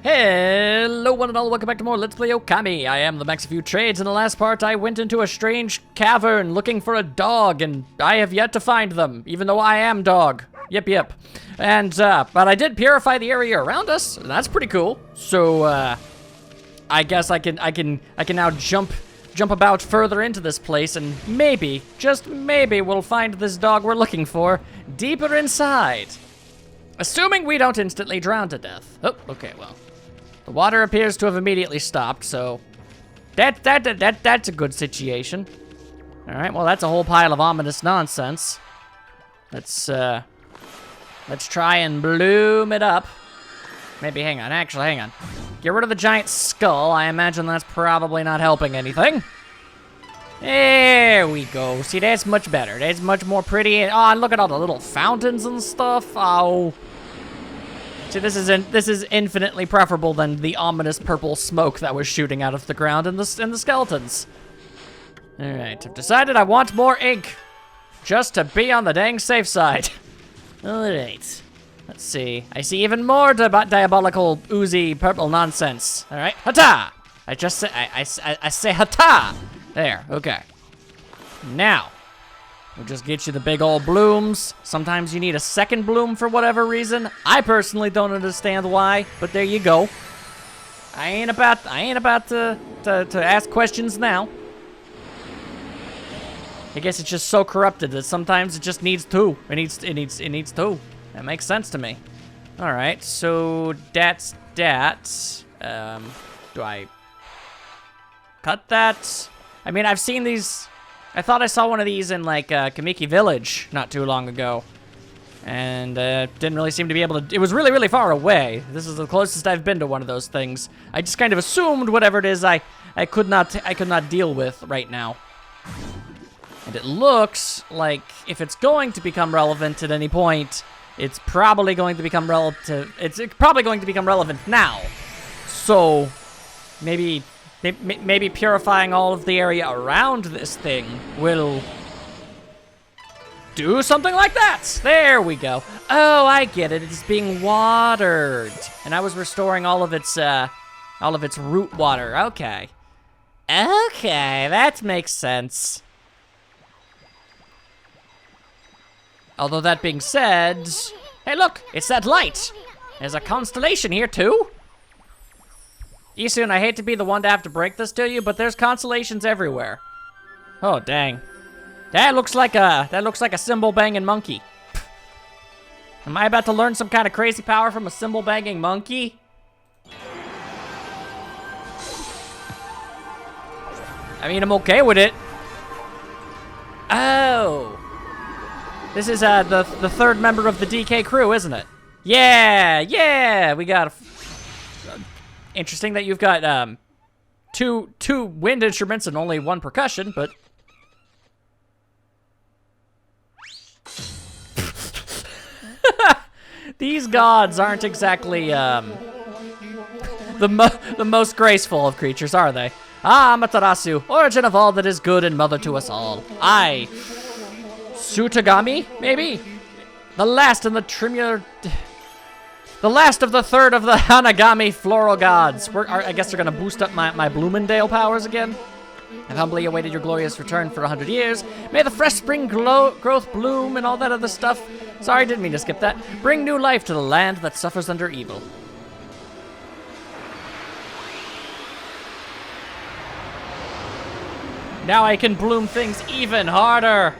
Hello one and all, welcome back to more Let's Play Okami. I am the Max of Few Trades. In the last part, I went into a strange cavern looking for a dog, and I have yet to find them, even though I am dog. Yep. And, but I did purify the area around us, and that's pretty cool. So, I guess I can now jump about further into this place, and maybe, just maybe, we'll find this dog we're looking for deeper inside. Assuming we don't instantly drown to death. Oh, okay, well. The water appears to have immediately stopped, so that's a good situation. All right, well, that's a whole pile of ominous nonsense. Let's try and bloom it up. Maybe, hang on, hang on. Get rid of the giant skull. I imagine that's probably not helping anything. There we go. See, that's much better. That's much more pretty. Oh, and look at all the little fountains and stuff. Oh. See, this is infinitely preferable than the ominous purple smoke that was shooting out of the ground in the skeletons. All right, I've decided I want more ink, just to be on the dang safe side. All right, let's see. I see even more diabolical, oozy purple nonsense. All right, hata! I say hata. There, okay. Now, we'll just get you the big old blooms. Sometimes you need a second bloom for whatever reason. I personally don't understand why, but there you go. I ain't about to ask questions now. I guess it's just so corrupted that sometimes it just needs two. It needs two. That makes sense to me. All right, so that's that. Do I cut that? I mean, I've seen these. I thought I saw one of these in, like, Kamiki Village not too long ago. And, didn't really seem to be able to... It was really, really far away. This is the closest I've been to one of those things. I just kind of assumed whatever it is I could not deal with right now. And it looks like if it's going to become relevant at any point, it's probably going to become relevant... It's probably going to become relevant now. So, maybe purifying all of the area around this thing will do something like that. There we go. Oh, I get it. It's being watered, and I was restoring all of its root water. Okay, that makes sense. Although that being said, hey, look, it's that light. There's a constellation here too. Isun, I hate to be the one to have to break this to you, but there's constellations everywhere. Oh, dang. That looks like a cymbal-banging monkey. Am I about to learn some kind of crazy power from a cymbal-banging monkey? I mean, I'm okay with it. Oh. This is the third member of the DK crew, isn't it? Yeah, we got a... Interesting that you've got two wind instruments and only one percussion, but these gods aren't exactly the most graceful of creatures, are they? Ah, Amaterasu, origin of all that is good and mother to us all. I, Tsutagami, maybe the last in the The last of the third of the Hanagami floral gods. I guess they're gonna boost up my Bloomendale powers again. I've humbly awaited your glorious return for 100 years. May the fresh spring growth bloom and all that other stuff. Sorry, didn't mean to skip that. Bring new life to the land that suffers under evil. Now I can bloom things even harder.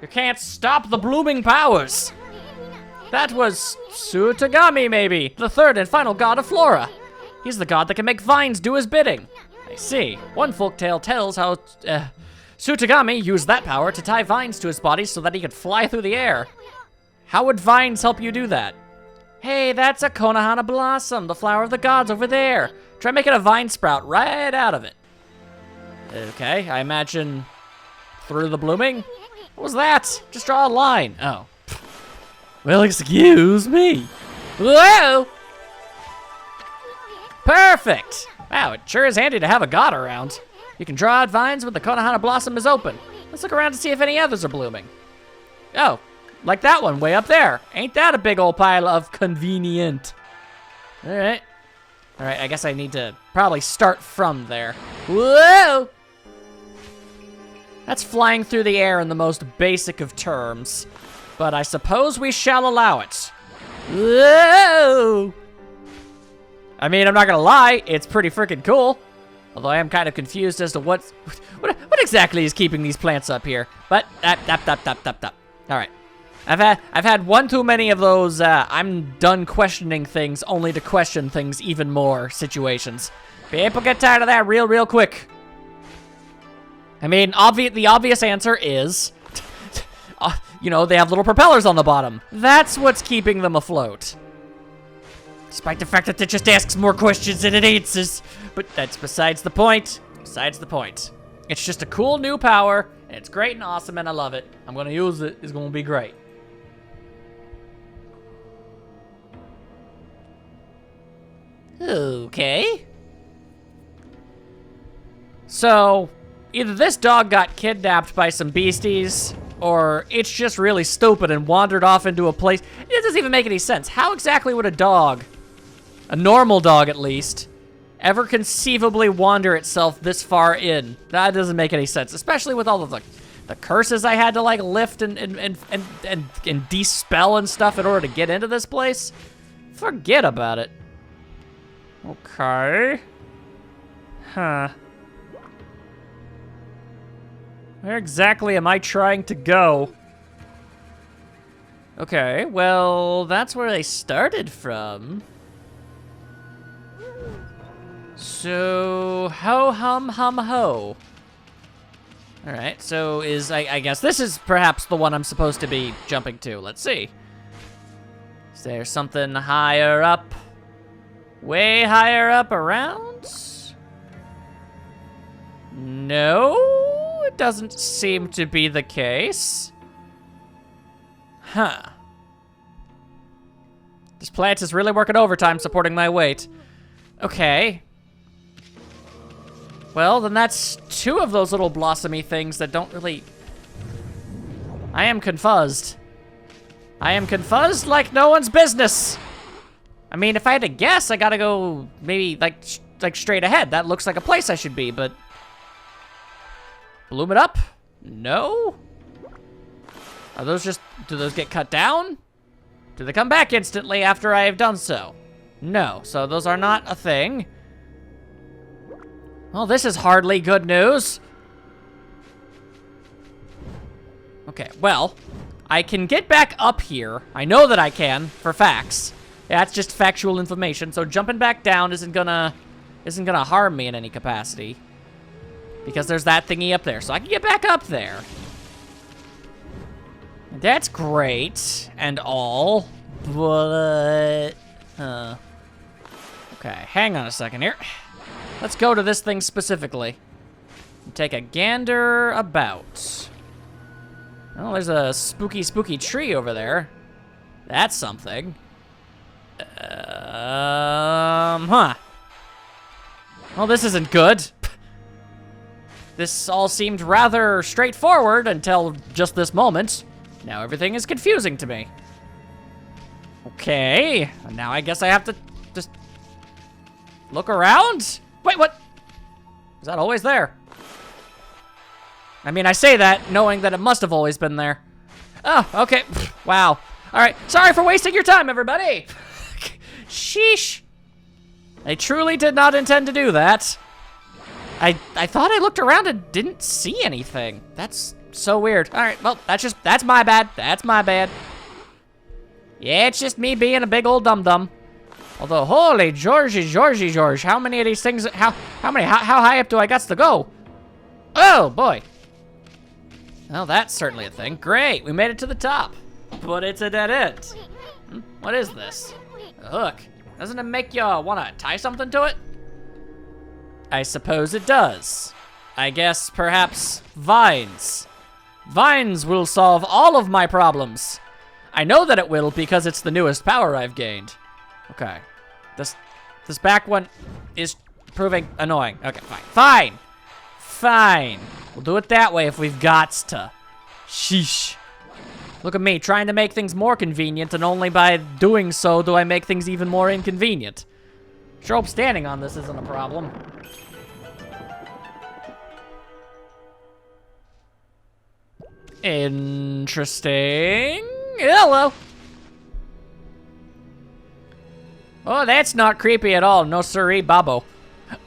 You can't stop the blooming powers. That was Tsutagami, maybe, the third and final god of Flora. He's the god that can make vines do his bidding. I see. One folktale tells how Tsutagami used that power to tie vines to his body so that he could fly through the air. How would vines help you do that? Hey, that's a Konohana blossom, the flower of the gods over there. Try making a vine sprout right out of it. Okay, I imagine through the blooming? What was that? Just draw a line. Oh. Well, excuse me. Whoa! Perfect! Wow, it sure is handy to have a god around. You can draw out vines when the Konohana blossom is open. Let's look around to see if any others are blooming. Oh, like that one way up there. Ain't that a big old pile of convenient? All right. All right, I guess I need to probably start from there. Whoa! That's flying through the air in the most basic of terms, but I suppose we shall allow it. Whoa! I mean, I'm not gonna lie, it's pretty freaking cool. Although I am kind of confused as to what exactly is keeping these plants up here. But, all right. I've had one too many of those, I'm done questioning things only to question things even more situations. People get tired of that real quick. I mean, the obvious answer is, you know, they have little propellers on the bottom. That's what's keeping them afloat. Despite the fact that it just asks more questions than it answers. But that's besides the point. Besides the point. It's just a cool new power, and it's great and awesome, and I love it. I'm gonna use it. It's gonna be great. Okay. So, either this dog got kidnapped by some beasties, or it's just really stupid and wandered off into a place. It doesn't even make any sense. How exactly would a dog, a normal dog at least, ever conceivably wander itself this far in? That doesn't make any sense, especially with all of the curses I had to like lift and dispel and stuff in order to get into this place. Forget about it. Okay. Huh. Where exactly am I trying to go? Okay, well, that's where they started from. So, ho hum hum ho. Alright, so I guess this is perhaps the one I'm supposed to be jumping to. Let's see. Is there something higher up? Way higher up around? No, it doesn't seem to be the case. Huh. This plant is really working overtime supporting my weight. Okay. Well, then that's two of those little blossomy things that don't really... I am confused. I am confused like no one's business. I mean, if I had to guess, I gotta go maybe like straight ahead. That looks like a place I should be, but... Bloom it up? No? Are those just... Do those get cut down? Do they come back instantly after I have done so? No, so those are not a thing. Well, this is hardly good news. Okay, well, I can get back up here. I know that I can, for facts. Yeah, that's just factual information, so jumping back down isn't gonna harm me in any capacity. Because there's that thingy up there, so I can get back up there. That's great, and all, but... Okay, hang on a second here. Let's go to this thing specifically. And take a gander about. Oh, there's a spooky tree over there. That's something. Huh. Well, this isn't good. This all seemed rather straightforward until just this moment. Now everything is confusing to me. Okay, now I guess I have to just look around? Wait, what? Is that always there? I mean, I say that knowing that it must have always been there. Oh, okay, wow. All right, sorry for wasting your time, everybody. Sheesh. I truly did not intend to do that. I thought I looked around and didn't see anything. That's so weird. All right, well, that's my bad. That's my bad. Yeah, it's just me being a big old dum-dum. Although, holy George, how many of these things, how high up do I got to go? Oh, boy. Well, that's certainly a thing. Great, we made it to the top. But it's a dead end. What is this? A hook. Doesn't it make you want to tie something to it? I suppose it does. I guess perhaps vines. Vines will solve all of my problems. I know that it will because it's the newest power I've gained. Okay. This back one is proving annoying. Okay, fine. Fine. We'll do it that way if we've gots to. Sheesh. Look at me, trying to make things more convenient, and only by doing so do I make things even more inconvenient. Sure hope standing on this isn't a problem. Interesting. Hello. Oh, that's not creepy at all. No siree, babo.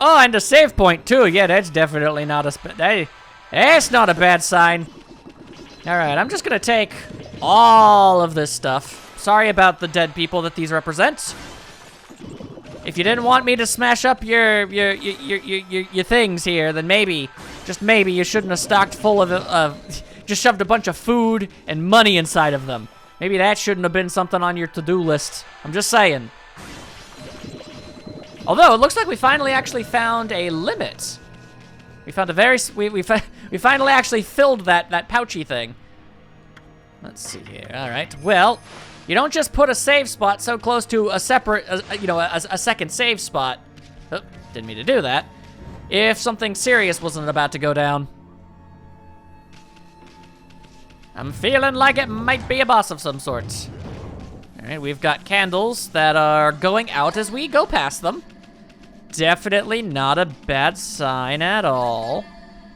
Oh, and a save point too. Yeah, that's definitely not that's not a bad sign. All right, I'm just gonna take all of this stuff. Sorry about the dead people that these represent. If you didn't want me to smash up your things here, then maybe, just maybe, you shouldn't have stocked full of just shoved a bunch of food and money inside of them. Maybe that shouldn't have been something on your to-do list. I'm just saying. Although, it looks like we finally actually found a limit. We found a we finally actually filled that pouchy thing. Let's see here. All right. Well, you don't just put a save spot so close to a separate, a second save spot. Oh, didn't mean to do that. If something serious wasn't about to go down. I'm feeling like it might be a boss of some sort. All right, we've got candles that are going out as we go past them. Definitely not a bad sign at all.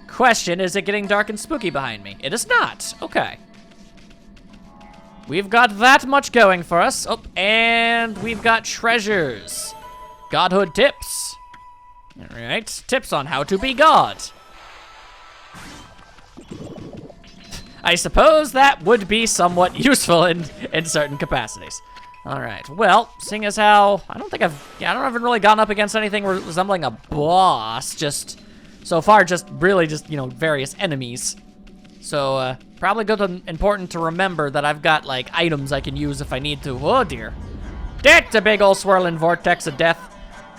Question, is it getting dark and spooky behind me? It is not. Okay. We've got that much going for us. Oh, and we've got treasures. Godhood tips. All right, tips on how to be God. I suppose that would be somewhat useful in certain capacities. All right, well, seeing as how, I don't haven't really gone up against anything resembling a boss, just, so far, really just, various enemies. So, probably good and important to remember that I've got, like, items I can use if I need to. Oh, dear. That's a big old swirling vortex of death.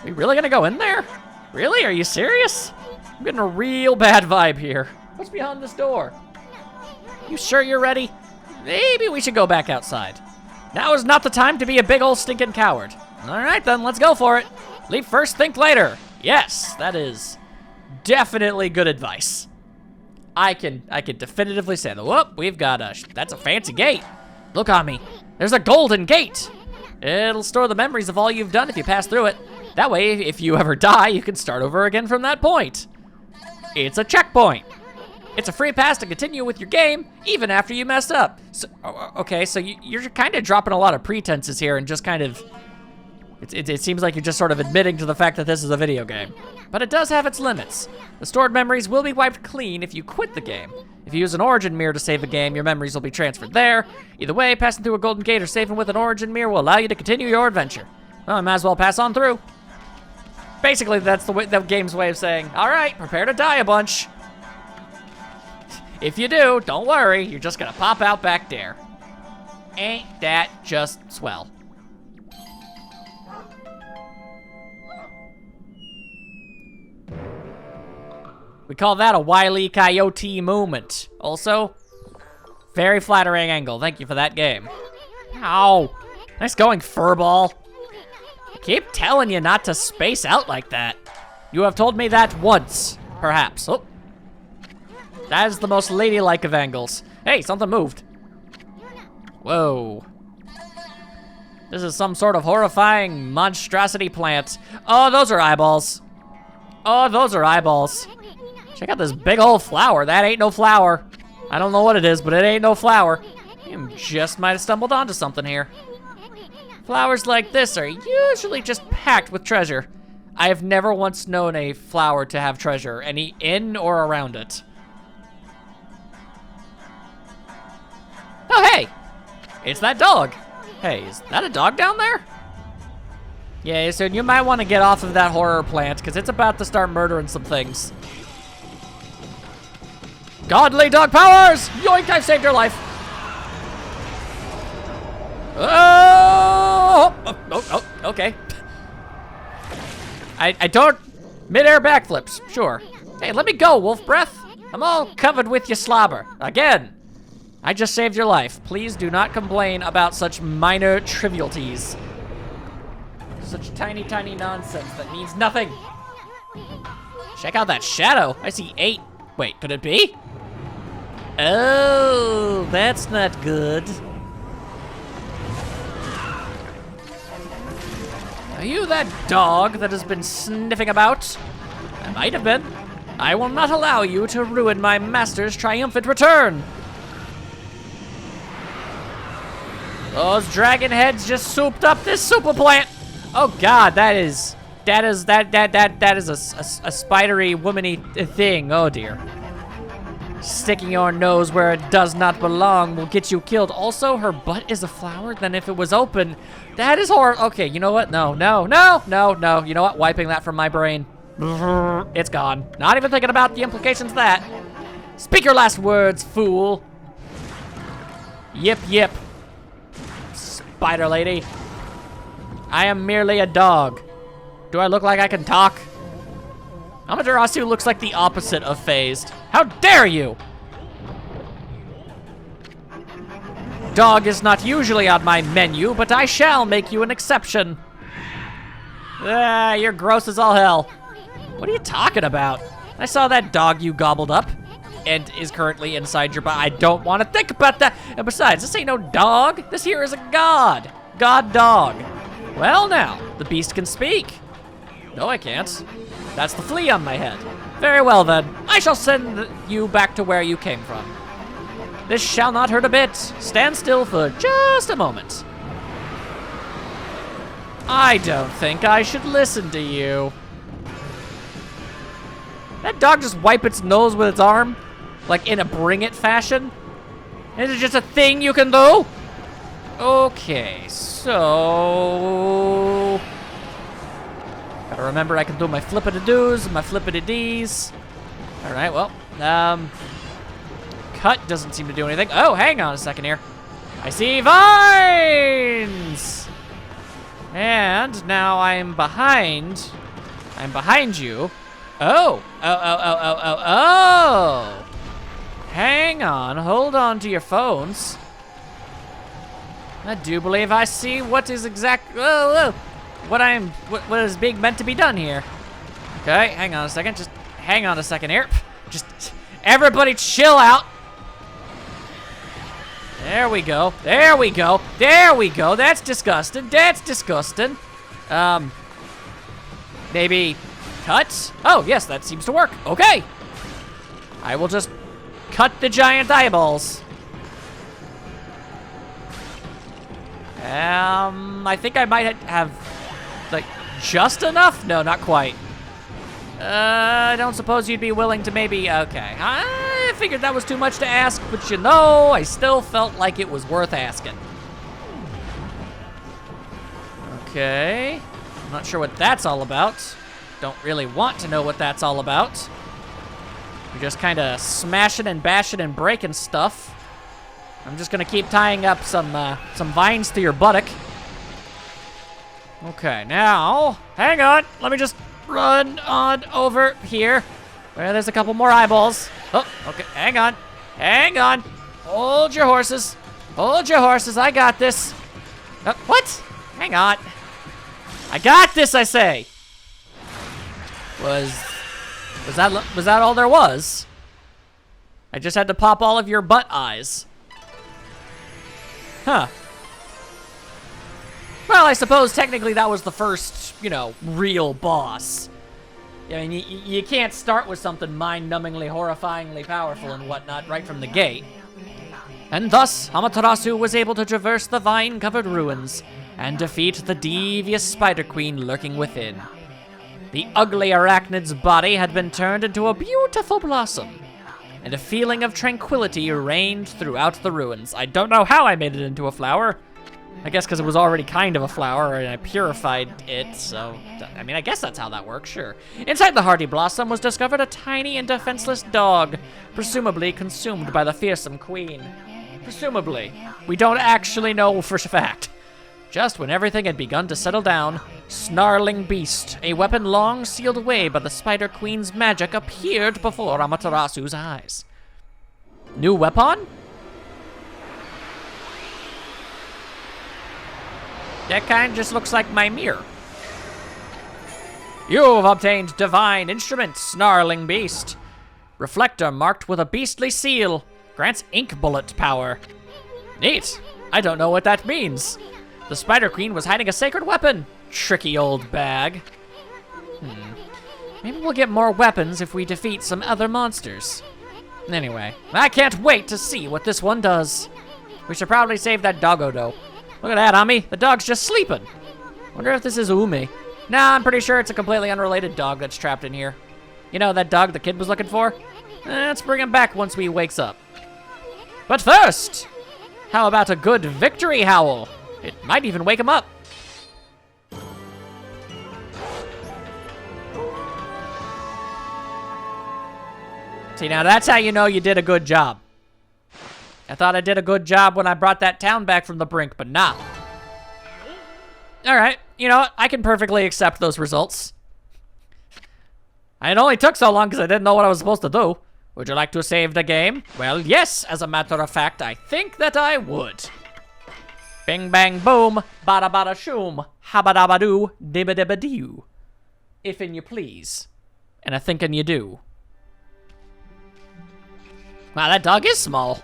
Are we really gonna go in there? Really? Are you serious? I'm getting a real bad vibe here. What's behind this door? You sure you're ready? Maybe we should go back outside. Now is not the time to be a big old stinking coward. All right, then, let's go for it. Leave first, think later. Yes, that is definitely good advice. I can definitively say that. Whoop, we've got that's a fancy gate. Look on me. There's a golden gate. It'll store the memories of all you've done if you pass through it. That way, if you ever die, you can start over again from that point. It's a checkpoint. It's a free pass to continue with your game, even after you mess up. So, okay, so you're kind of dropping a lot of pretenses here and just kind of, it seems like you're just sort of admitting to the fact that this is a video game. But it does have its limits. The stored memories will be wiped clean if you quit the game. If you use an origin mirror to save a game, your memories will be transferred there. Either way, passing through a golden gate or saving with an origin mirror will allow you to continue your adventure. Well, I might as well pass on through. Basically, that's the game's way of saying, all right, prepare to die a bunch. If you do, don't worry, you're just gonna pop out back there. Ain't that just swell? We call that a Wile E. Coyote moment. Also, very flattering angle. Thank you for that game. Ow. Nice going, furball. I keep telling you not to space out like that. You have told me that once, perhaps. Oh. That is the most ladylike of angles. Hey, something moved. Whoa. This is some sort of horrifying monstrosity plant. Oh, those are eyeballs. Oh, those are eyeballs. Check out this big old flower. That ain't no flower. I don't know what it is, but it ain't no flower. You just might have stumbled onto something here. Flowers like this are usually just packed with treasure. I have never once known a flower to have treasure, any in or around it. Oh, hey! It's that dog. Hey, is that a dog down there? Yeah, so you might want to get off of that horror plant, because it's about to start murdering some things. Godly dog powers! Yoink, I've saved your life. Oh, okay. I don't, mid-air backflips, sure. Hey, let me go, wolf breath. I'm all covered with your slobber. Again. I just saved your life. Please do not complain about such minor trivialities. Such tiny, tiny nonsense that means nothing. Check out that shadow. I see 8. Wait, could it be? Oh, that's not good. Are you that dog that has been sniffing about? I might have been. I will not allow you to ruin my master's triumphant return. Those dragon heads just souped up this super plant. Oh God, that is a spidery womany thing. Oh dear. Sticking your nose where it does not belong will get you killed. Also, her butt is a flower. Then if it was open, that is horrible. Okay, you know what? No. You know what? Wiping that from my brain. It's gone. Not even thinking about the implications of that. Speak your last words, fool. Yip, yip. Spider lady. I am merely a dog. Do I look like I can talk? Amaterasu looks like the opposite of phased. How dare you! Dog is not usually on my menu, but I shall make you an exception. You're gross as all hell. What are you talking about? I saw that dog you gobbled up and is currently inside your body. I don't want to think about that. And besides, this ain't no dog. This here is a god. God dog. Well now, the beast can speak. No, I can't. That's the flea on my head. Very well then. I shall send you back to where you came from. This shall not hurt a bit. Stand still for just a moment. I don't think I should listen to you. That dog just wipe its nose with its arm? Like in a bring it fashion? Is it just a thing you can do? Okay, so... Gotta remember I can do my flippity-doos and my flippity-dees. Alright, well, cut doesn't seem to do anything. Oh, hang on a second here. I see vines! And now I'm behind you. Oh. Hang on, hold on to your phones. I do believe I see what is what is being meant to be done here. Okay, hang on a second, just hang on a second here. Just, everybody chill out. There we go, there we go, there we go. That's disgusting, that's disgusting. Maybe cut? Oh, yes, that seems to work. Okay. I will just cut the giant eyeballs. I think I might have, like, just enough? No, not quite. I don't suppose you'd be willing to maybe, okay. I figured that was too much to ask, but you know, I still felt like it was worth asking. Okay. I'm not sure what that's all about. Don't really want to know what that's all about. You're just kind of smashing and bashing and breaking stuff. I'm just gonna keep tying up some vines to your buttock. Okay, now, hang on. Let me just run on over here where there's a couple more eyeballs. Oh, okay, hang on. Hang on. Hold your horses. Hold your horses, I got this. What? Hang on. I got this, I say. Was that all there was? I just had to pop all of your butt eyes. Huh. Well, I suppose technically that was the first, you know, real boss. I mean, you can't start with something mind-numbingly, horrifyingly powerful and whatnot right from the gate. And thus, Amaterasu was able to traverse the vine-covered ruins and defeat the devious Spider Queen lurking within. The ugly arachnid's body had been turned into a beautiful blossom, and a feeling of tranquility reigned throughout the ruins. I don't know how I made it into a flower. I guess because it was already kind of a flower and I purified it, so, I mean, I guess that's how that works, sure. Inside the hardy blossom was discovered a tiny and defenseless dog, presumably consumed by the fearsome queen. Presumably. We don't actually know for a fact. Just when everything had begun to settle down, Snarling Beast, a weapon long sealed away by the Spider Queen's magic, appeared before Amaterasu's eyes. New weapon? That kind just looks like my mirror. You've obtained divine instrument, Snarling Beast. Reflector marked with a beastly seal. Grants ink bullet power. Neat. I don't know what that means. The Spider Queen was hiding a sacred weapon. Tricky old bag. Maybe we'll get more weapons if we defeat some other monsters. Anyway, I can't wait to see what this one does. We should probably save that doggo, though. Look at that, Ami. The dog's just sleeping. Wonder if this is Umi. Nah, I'm pretty sure it's a completely unrelated dog that's trapped in here. You know, that dog the kid was looking for? Let's bring him back once he wakes up. But first, how about a good victory howl? It might even wake him up. See, now that's how you know you did a good job. I thought I did a good job when I brought that town back from the brink, but nah. All right, you know what? I can perfectly accept those results. It only took so long because I didn't know what I was supposed to do. Would you like to save the game? Well, yes, as a matter of fact, I think that I would. Bing, bang, boom, bada, bada, shoom, habba, dabba, doo, dibba, dibba, doo. If'n you please, and I thinkin' you do. Wow, that dog is small.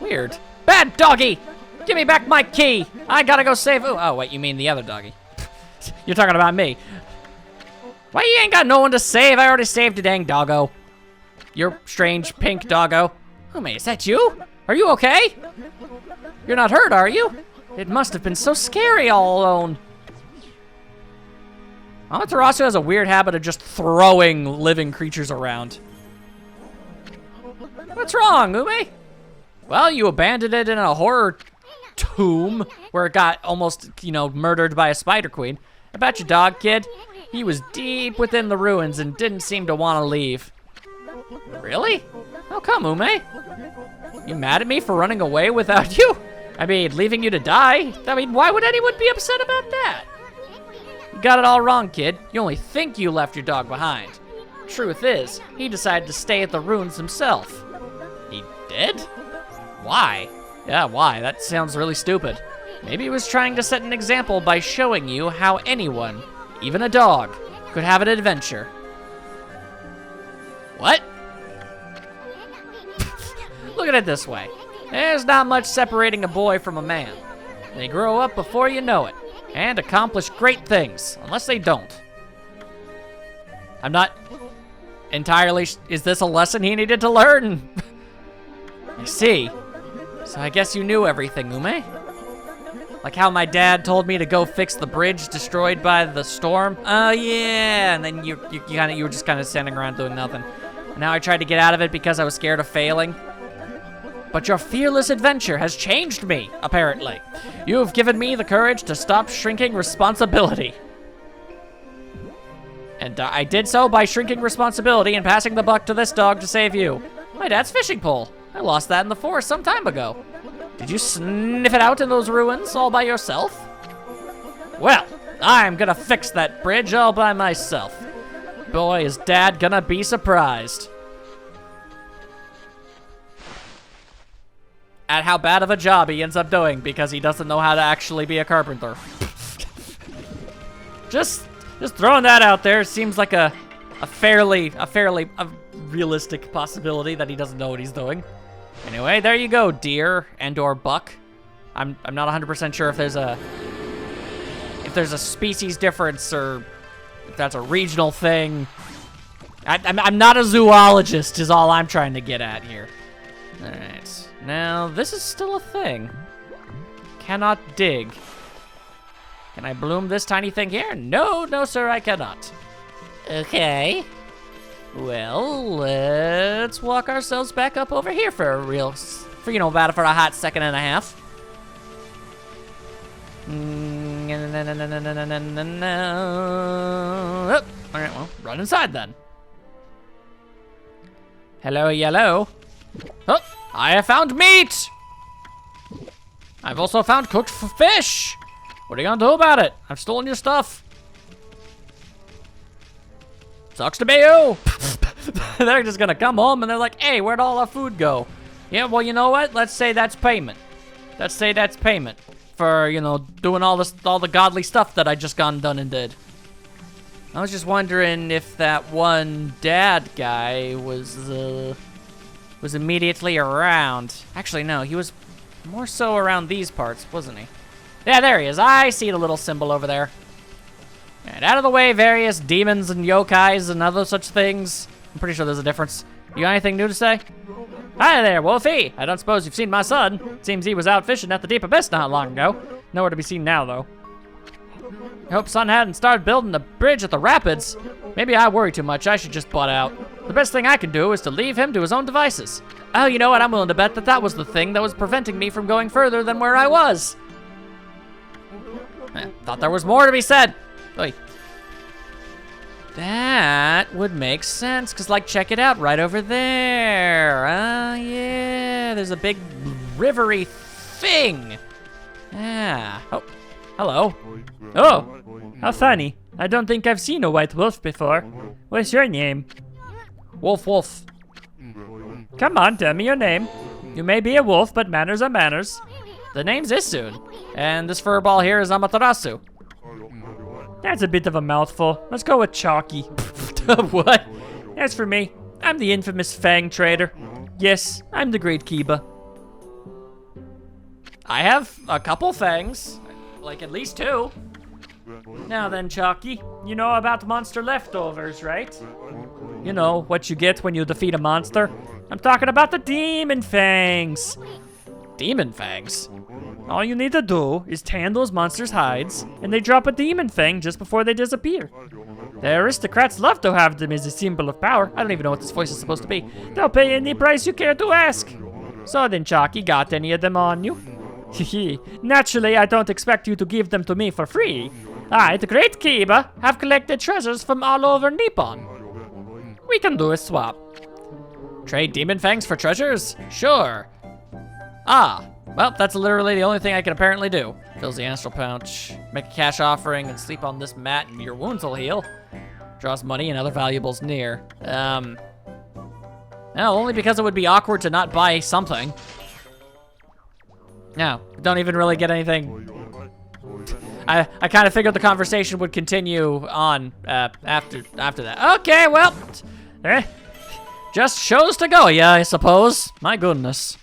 Weird. Bad doggy! Give me back my key! I gotta go save... Oh, wait, you mean the other doggy. You're talking about me. Why you ain't got no one to save? I already saved a dang doggo. You're strange pink doggo. Oh, man, is that you? Are you okay? You're not hurt, are you? It must have been so scary all alone. Amaterasu has a weird habit of just throwing living creatures around. What's wrong, Ume? Well, you abandoned it in a horror tomb where it got almost, you know, murdered by a spider queen. About your dog, kid? He was deep within the ruins and didn't seem to want to leave. Really? How come, Ume? You mad at me for running away without you? I mean, leaving you to die? I mean, why would anyone be upset about that? You got it all wrong, kid. You only think you left your dog behind. Truth is, he decided to stay at the ruins himself. He did? Why? Yeah, why? That sounds really stupid. Maybe he was trying to set an example by showing you how anyone, even a dog, could have an adventure. What? Look at it this way. There's not much separating a boy from a man. They grow up before you know it, and accomplish great things, unless they don't. I'm not entirely... Is this a lesson he needed to learn? I see. So I guess you knew everything, Ume? Like how my dad told me to go fix the bridge destroyed by the storm? Oh, yeah. And then you were just kind of standing around doing nothing. And now I tried to get out of it because I was scared of failing. But your fearless adventure has changed me, apparently. You have given me the courage to stop shrinking responsibility. And I did so by shrinking responsibility and passing the buck to this dog to save you. My dad's fishing pole. I lost that in the forest some time ago. Did you sniff it out in those ruins all by yourself? Well, I'm gonna fix that bridge all by myself. Boy, is Dad gonna be surprised. At how bad of a job he ends up doing because he doesn't know how to actually be a carpenter. Just throwing that out there. Seems like a fairly realistic possibility that he doesn't know what he's doing. Anyway, there you go, deer and/or buck. I'm not 100% sure if there's a species difference or if that's a regional thing. I'm not a zoologist, is all I'm trying to get at here. All right. Now, this is still a thing. Cannot dig. Can I bloom this tiny thing here? No, sir, I cannot. Okay. Well, let's walk ourselves back up over here for a hot second and a half. Oh, all right, well, run inside then. Hello, yellow. Oh, I have found meat! I've also found cooked fish! What are you gonna do about it? I've stolen your stuff. Sucks to be you! They're just gonna come home and they're like, hey, where'd all our food go? Yeah, well, you know what? Let's say that's payment. Let's say that's payment for, you know, doing all the godly stuff that I just gone done and did. I was just wondering if that one dad guy was immediately around. Actually, no, he was more so around these parts, wasn't he? Yeah, there he is. I see the little symbol over there. And out of the way, various demons and yokais and other such things. I'm pretty sure there's a difference. You got anything new to say? Hi there, Wolfie. I don't suppose you've seen my son. Seems he was out fishing at the deep abyss not long ago. Nowhere to be seen now, though. I hope son hadn't started building the bridge at the rapids. Maybe I worry too much. I should just butt out. The best thing I can do is to leave him to his own devices. Oh, you know what? I'm willing to bet that was the thing that was preventing me from going further than where I was. Thought there was more to be said. Oy. That would make sense, because, like, check it out right over there. Yeah, there's a big rivery thing. Yeah. Oh, hello. Oh, how funny. I don't think I've seen a white wolf before. What's your name? Wolf, wolf. Come on, tell me your name. You may be a wolf, but manners are manners. The name's Isun, and this furball here is Amaterasu. That's a bit of a mouthful. Let's go with Chalky. What? As for me, I'm the infamous Fang Trader. Yes, I'm the Great Kiba. I have a couple fangs, like at least 2. Now then, Chalky, you know about monster leftovers, right? You know, what you get when you defeat a monster? I'm talking about the demon fangs. Demon fangs? All you need to do is tan those monsters' hides, and they drop a demon fang just before they disappear. The aristocrats love to have them as a symbol of power. I don't even know what this voice is supposed to be. They'll pay any price you care to ask. So then, Chalky, got any of them on you? Naturally, I don't expect you to give them to me for free. I, the Great Kiba, have collected treasures from all over Nippon. We can do a swap. Trade demon fangs for treasures? Sure. Ah, well, that's literally the only thing I can apparently do. Fills the astral pouch, make a cash offering, and sleep on this mat, and your wounds will heal. Draws money and other valuables near. No, only because it would be awkward to not buy something. No, don't even really get anything. I kind of figured the conversation would continue on after that. Okay, well, just shows to go, yeah, I suppose. My goodness.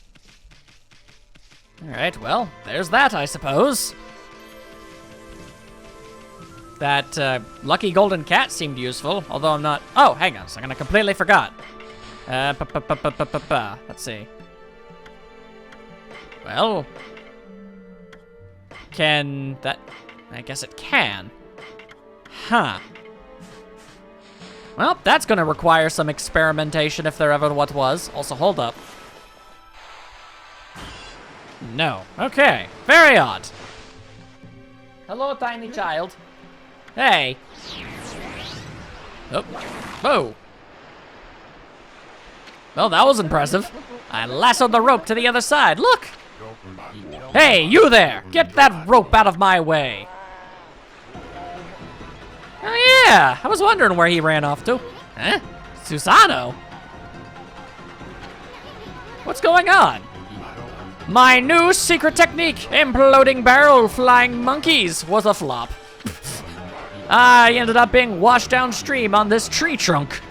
All right, well, there's that, I suppose. That lucky golden cat seemed useful, although I'm not. Oh, hang on a second, I completely forgot. Let's see. Well, can that? I guess it can. Huh. Well, that's gonna require some experimentation if there ever what was. Also, hold up. No. Okay. Very odd. Hello, tiny child. Hey. Oh. Whoa. Well, that was impressive. I lassoed the rope to the other side. Look. Hey, you there! Get that rope out of my way. Oh yeah, I was wondering where he ran off to. Huh? Susano? What's going on? My new secret technique, imploding barrel flying monkeys, was a flop. I ended up being washed downstream on this tree trunk.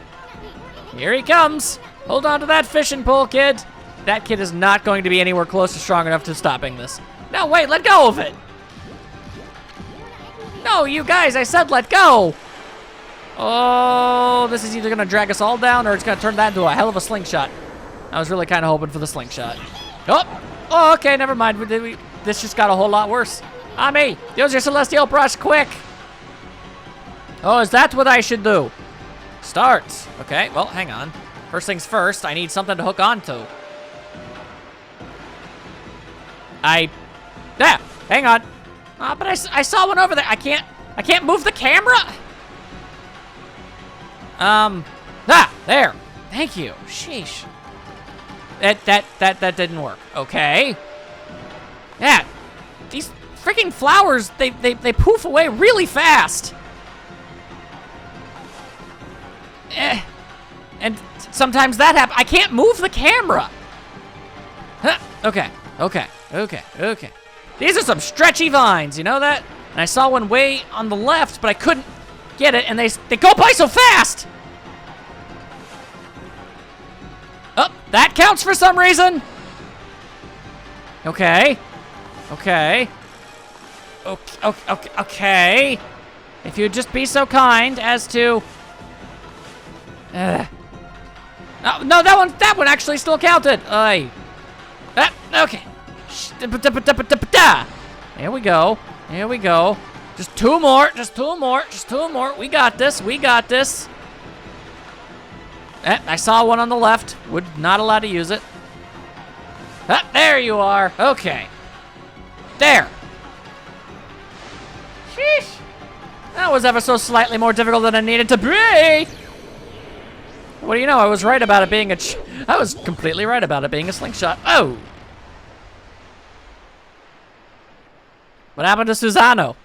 Here he comes. Hold on to that fishing pole, kid. That kid is not going to be anywhere close to strong enough to stopping this. No, wait, let go of it. No, you guys, I said let go. Oh, this is either gonna drag us all down or it's gonna turn that into a hell of a slingshot. I was really kind of hoping for the slingshot. Oh, okay, never mind. This just got a whole lot worse. Ami, use your celestial brush, quick. Oh, is that what I should do? Start. Okay, well, hang on. First things first, I need something to hook onto. Yeah, hang on. But I saw one over there. I can't move the camera. There. Thank you. Sheesh. That didn't work. Okay. Yeah, these freaking flowers, they poof away really fast. And sometimes that happens. I can't move the camera. Huh. Okay. These are some stretchy vines, you know that? And I saw one way on the left, but I couldn't get it, and they go by so fast! Oh, that counts for some reason! Okay. Okay. If you'd just be so kind as to... Oh, no, that one actually still counted. Okay. Here we go. Here we go. Just two more. We got this. I saw one on the left. Would not allow to use it. There you are. Okay. There. Sheesh. That was ever so slightly more difficult than it needed to be. What do you know? I was right about it being I was completely right about it being a slingshot. Oh. What happened to Susano?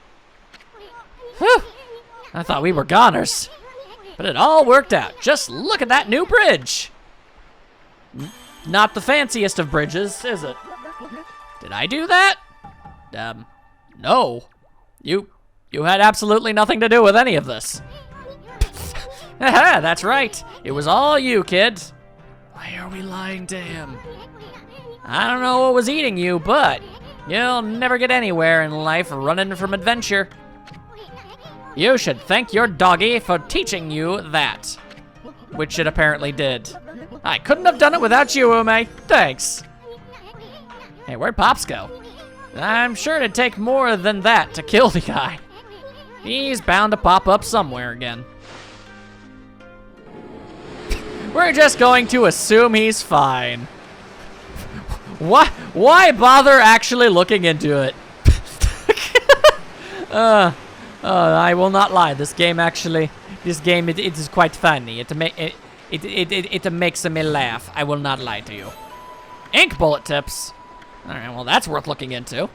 Whew. I thought we were goners. But it all worked out. Just look at that new bridge. Not the fanciest of bridges, is it? Did I do that? No. You had absolutely nothing to do with any of this. Haha, that's right. It was all you, kid. Why are we lying to him? I don't know what was eating you, but you'll never get anywhere in life running from adventure. You should thank your doggy for teaching you that. Which it apparently did. I couldn't have done it without you, Ume. Thanks. Hey, where'd Pops go? I'm sure it'd take more than that to kill the guy. He's bound to pop up somewhere again. We're just going to assume he's fine. Why bother actually looking into it? I will not lie. This game it is quite funny. It makes me laugh. I will not lie to you. Ink bullet tips. All right, well that's worth looking into.